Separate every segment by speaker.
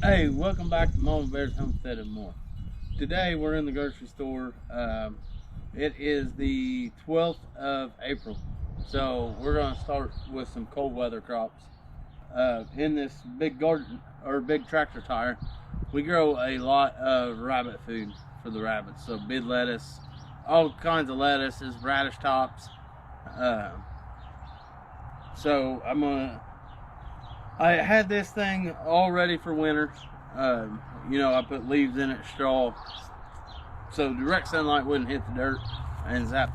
Speaker 1: Hey, welcome back to Mama Bear's Homestead and More. Today we're in the grocery store. It is the 12th of April, so we're going to start with some cold weather crops. In this big garden or big tractor tire, we grow a lot of rabbit food for the rabbits. So bed lettuce, all kinds of lettuces, radish tops. So I had this thing all ready for winter. I put leaves in it, straw, so direct sunlight wouldn't hit the dirt and zap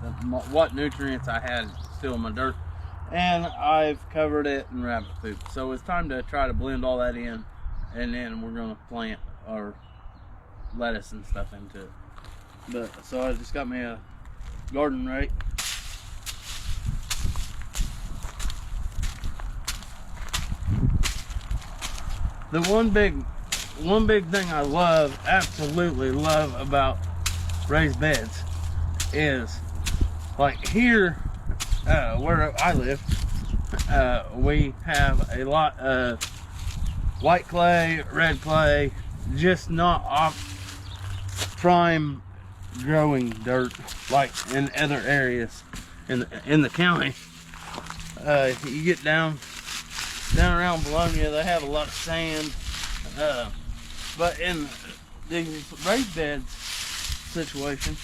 Speaker 1: what nutrients I had still in my dirt. And I've covered it in rabbit food. So it's time to try to blend all that in, and then we're gonna plant our lettuce and stuff into it. So I just got me a garden rake. The one big thing I absolutely love about raised beds is, like here where I live, we have a lot of white clay, red clay, just not prime growing dirt like in other areas in the county. You get down around Bologna, they have a lot of sand, but in the raised beds situation,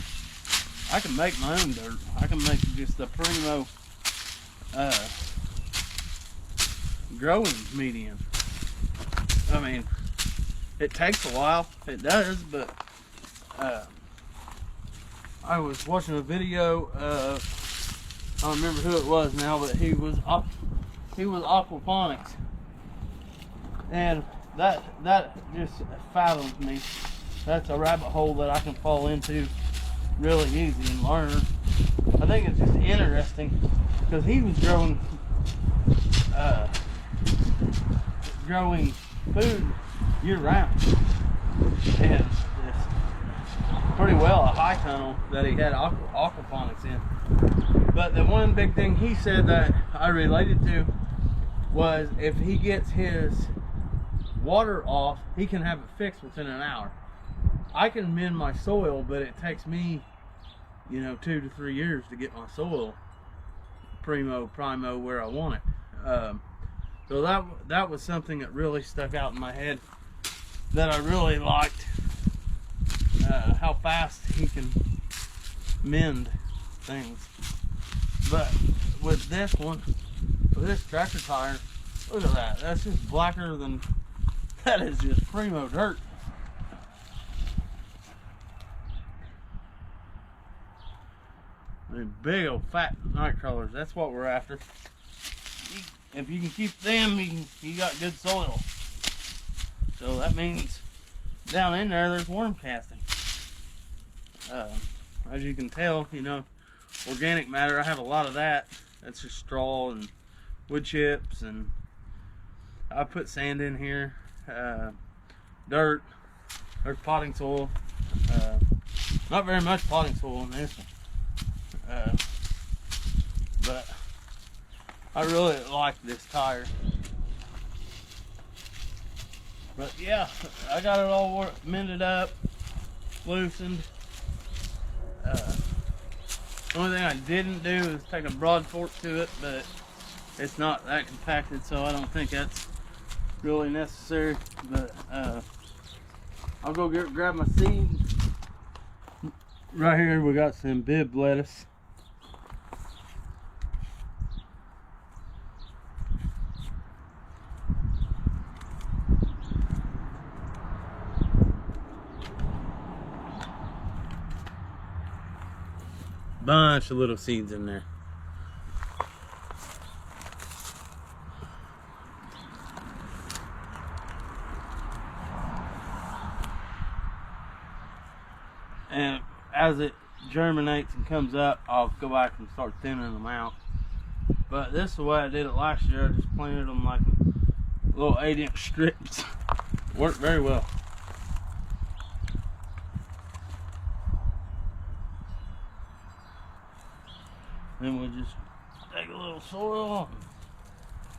Speaker 1: I can make my own dirt. I can make just a primo growing medium. I mean, it takes a while, it does, but I was watching a video of, I don't remember who it was now, but he was aquaponics, and that just fathoms me. That's a rabbit hole that I can fall into really easy and learn. I think it's just interesting because he was growing food year round, and it's pretty well a high tunnel that he had aquaponics in. But the one big thing he said that I related to was if he gets his water off, he can have it fixed within an hour. I can mend my soil, but it takes me, 2 to 3 years to get my soil primo where I want it. So that was something that really stuck out in my head, that I really liked, how fast he can mend things. But with this one, with this tractor tire, look at that. That's just blacker than, that is just primo dirt. I mean, big old fat night crawlers, that's what we're after. If you can keep them, you got good soil. So that means down in there's worm casting. As you can tell, organic matter, I have a lot of that. That's just straw and wood chips, and I put sand in here, dirt, there's potting soil, not very much potting soil in this one, but I really like this tire. But yeah, I got it all mended up, loosened. The only thing I didn't do is take a broad fork to it, but it's not that compacted, so I don't think that's really necessary. But I'll go grab my seed. Right here we got some bib lettuce. Bunch of little seeds in there. And as it germinates and comes up, I'll go back and start thinning them out. But this is the way I did it last year. I just planted them like little 8-inch strips. Worked very well. Then we'll just take a little soil,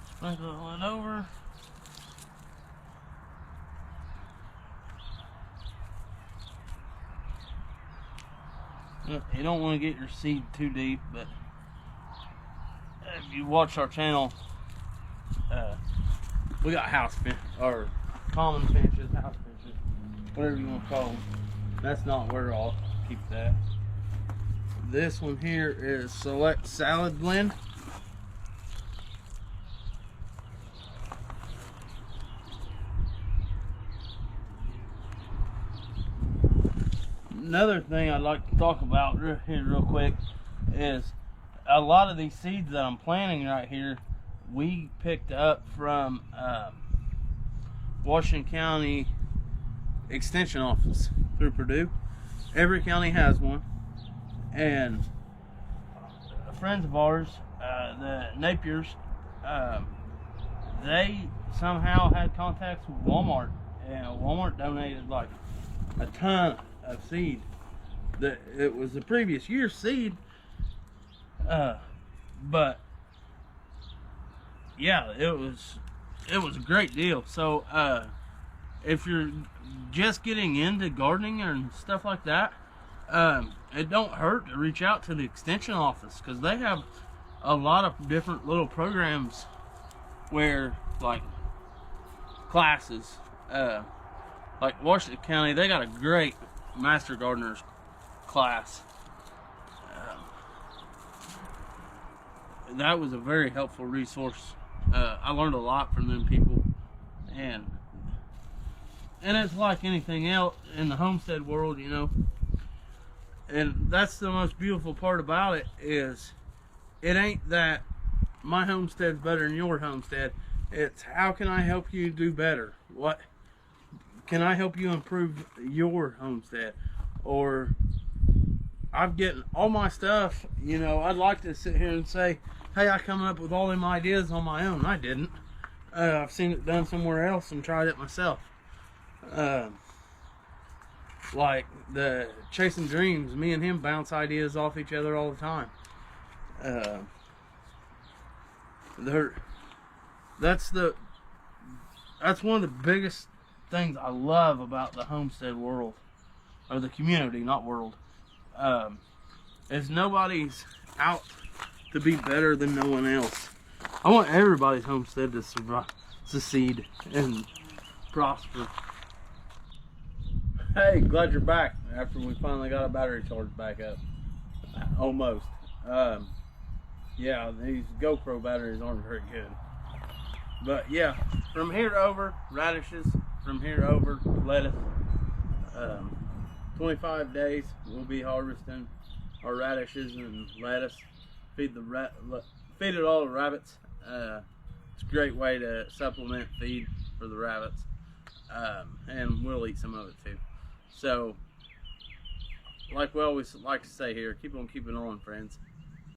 Speaker 1: sprinkle it over. You don't want to get your seed too deep, but if you watch our channel, we got house finch, or common finches, house finches, whatever you want to call them. That's not where I'll keep that. This one here is Select Salad Blend. Another thing I'd like to talk about here real quick is a lot of these seeds that I'm planting right here, we picked up from Washington County Extension Office through Purdue. Every county has one, and friends of ours, the Napiers, they somehow had contacts with Walmart, and Walmart donated like a ton of seed. That it was the previous year's seed, but yeah, it was a great deal. So if you're just getting into gardening and stuff like that, it don't hurt to reach out to the extension office, because they have a lot of different little programs where, like, classes, like Washington County, they got a great Master Gardeners class. That was a very helpful resource. I learned a lot from them people, and it's like anything else in the homestead world, you know. And that's the most beautiful part about it, is it ain't that my homestead's better than your homestead. It's how can I help you do better? What can I help you improve your homestead? Or I'm getting all my stuff, you know, I'd like to sit here and say, hey, I come up with all them ideas on my own. I didn't. I've seen it done somewhere else and tried it myself. Like the Chasing Dreams, me and him bounce ideas off each other all the time. That's one of the biggest things I love about the homestead world, or the community, not world, is nobody's out to be better than no one else. I want everybody's homestead to succeed and prosper. Hey, glad you're back after we finally got a battery charged back up. Almost. Yeah, these GoPro batteries aren't very good. But yeah, from here over, radishes. From here over, lettuce. 25 days we'll be harvesting our radishes and lettuce. Feed it all to rabbits. It's a great way to supplement feed for the rabbits, and we'll eat some of it too. So, like we always like to say here, keep on keeping on, friends.